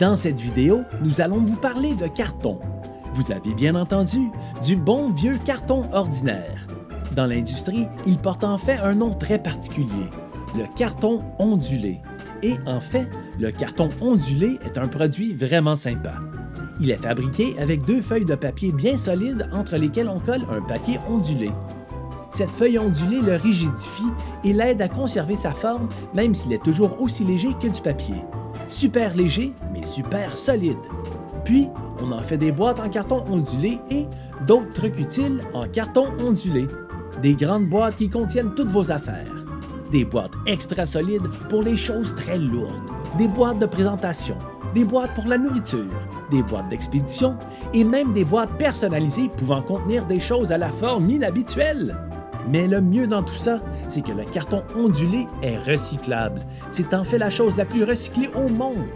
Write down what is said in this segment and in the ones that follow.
Dans cette vidéo, nous allons vous parler de carton. Vous avez bien entendu, du bon vieux carton ordinaire. Dans l'industrie, il porte en fait un nom très particulier, le carton ondulé. Et en fait, le carton ondulé est un produit vraiment sympa. Il est fabriqué avec deux feuilles de papier bien solides entre lesquelles on colle un papier ondulé. Cette feuille ondulée le rigidifie et l'aide à conserver sa forme même s'il est toujours aussi léger que du papier. Super léger, mais super solide. Puis, on en fait des boîtes en carton ondulé et d'autres trucs utiles en carton ondulé. Des grandes boîtes qui contiennent toutes vos affaires. Des boîtes extra solides pour les choses très lourdes. Des boîtes de présentation. Des boîtes pour la nourriture. Des boîtes d'expédition et même des boîtes personnalisées pouvant contenir des choses à la forme inhabituelle. Mais le mieux dans tout ça, c'est que le carton ondulé est recyclable. C'est en fait la chose la plus recyclée au monde.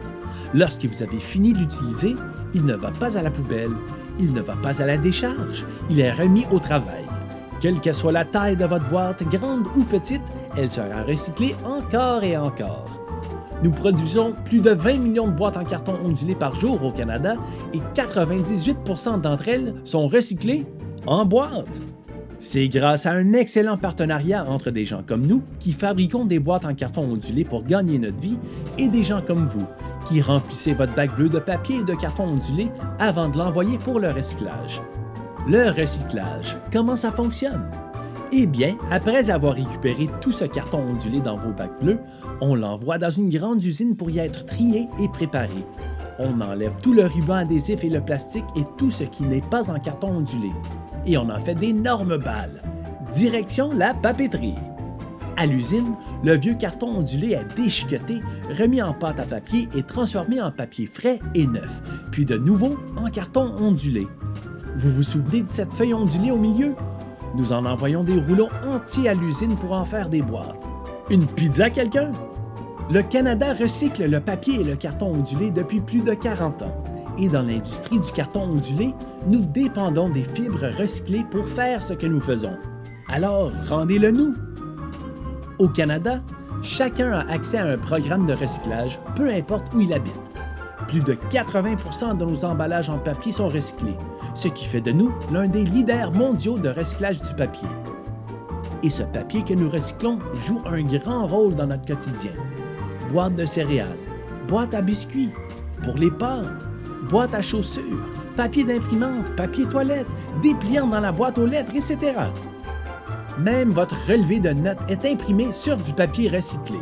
Lorsque vous avez fini de l'utiliser, il ne va pas à la poubelle, il ne va pas à la décharge, il est remis au travail. Quelle que soit la taille de votre boîte, grande ou petite, elle sera recyclée encore et encore. Nous produisons plus de 20 millions de boîtes en carton ondulé par jour au Canada et 98% d'entre elles sont recyclées en boîte. C'est grâce à un excellent partenariat entre des gens comme nous qui fabriquons des boîtes en carton ondulé pour gagner notre vie et des gens comme vous qui remplissez votre bac bleu de papier et de carton ondulé avant de l'envoyer pour le recyclage. Le recyclage, comment ça fonctionne? Eh bien, après avoir récupéré tout ce carton ondulé dans vos bacs bleus, on l'envoie dans une grande usine pour y être trié et préparé. On enlève tout le ruban adhésif et le plastique et tout ce qui n'est pas en carton ondulé. Et on en fait d'énormes balles. Direction la papeterie. À l'usine, le vieux carton ondulé est déchiqueté, remis en pâte à papier et transformé en papier frais et neuf, puis de nouveau en carton ondulé. Vous vous souvenez de cette feuille ondulée au milieu? Nous en envoyons des rouleaux entiers à l'usine pour en faire des boîtes. Une pizza, quelqu'un? Le Canada recycle le papier et le carton ondulé depuis plus de 40 ans. Et dans l'industrie du carton ondulé, nous dépendons des fibres recyclées pour faire ce que nous faisons. Alors, rendez-le nous! Au Canada, chacun a accès à un programme de recyclage, peu importe où il habite. Plus de 80% de nos emballages en papier sont recyclés, ce qui fait de nous l'un des leaders mondiaux de recyclage du papier. Et ce papier que nous recyclons joue un grand rôle dans notre quotidien. Boîtes de céréales, boîtes à biscuits, pour les pâtes, boîte à chaussures, papier d'imprimante, papier toilette, dépliant dans la boîte aux lettres, etc. Même votre relevé de notes est imprimé sur du papier recyclé.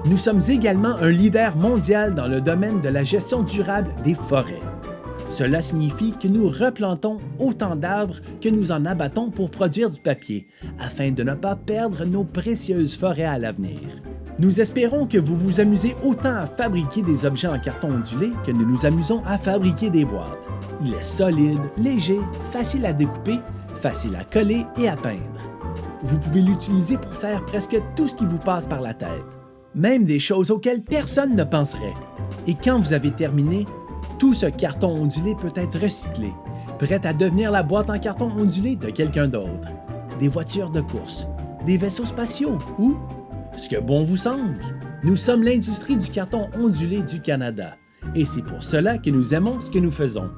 Nous sommes également un leader mondial dans le domaine de la gestion durable des forêts. Cela signifie que nous replantons autant d'arbres que nous en abattons pour produire du papier, afin de ne pas perdre nos précieuses forêts à l'avenir. Nous espérons que vous vous amusez autant à fabriquer des objets en carton ondulé que nous nous amusons à fabriquer des boîtes. Il est solide, léger, facile à découper, facile à coller et à peindre. Vous pouvez l'utiliser pour faire presque tout ce qui vous passe par la tête, même des choses auxquelles personne ne penserait. Et quand vous avez terminé, tout ce carton ondulé peut être recyclé, prêt à devenir la boîte en carton ondulé de quelqu'un d'autre. Des voitures de course, des vaisseaux spatiaux ou ce que bon vous semble. Nous sommes l'industrie du carton ondulé du Canada et c'est pour cela que nous aimons ce que nous faisons.